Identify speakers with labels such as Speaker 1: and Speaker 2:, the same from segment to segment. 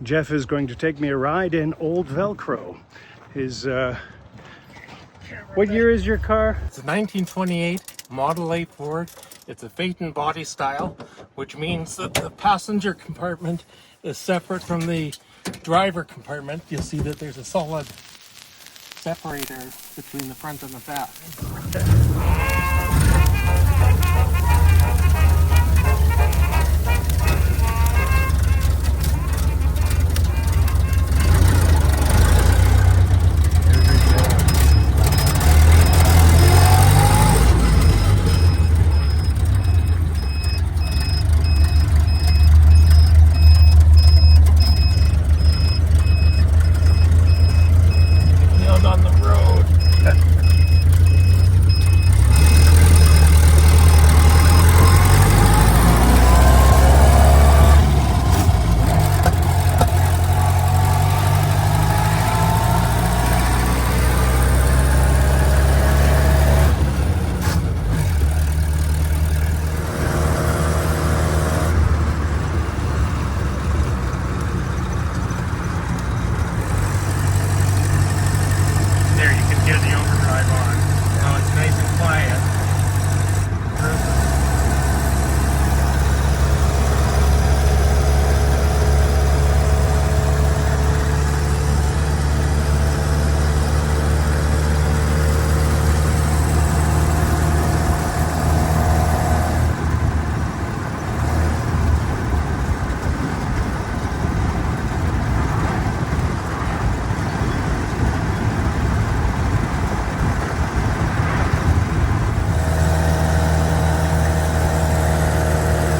Speaker 1: Geoff is going to take me a ride in old Velcro. His, what year is your car?
Speaker 2: It's a 1928 Model A Ford. It's a Phaeton body style, which means that the passenger compartment is separate from the driver compartment. You'll see that there's a solid separator between the front and the back. On the road. Hear the overdrive on. Now it's nice and quiet.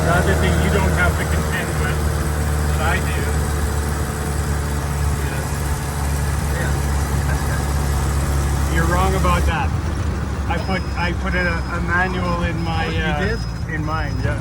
Speaker 2: Another thing you don't have to contend with, that I do, is, you're wrong about that. I put a manual in my,
Speaker 1: you did?
Speaker 2: in mine, yeah.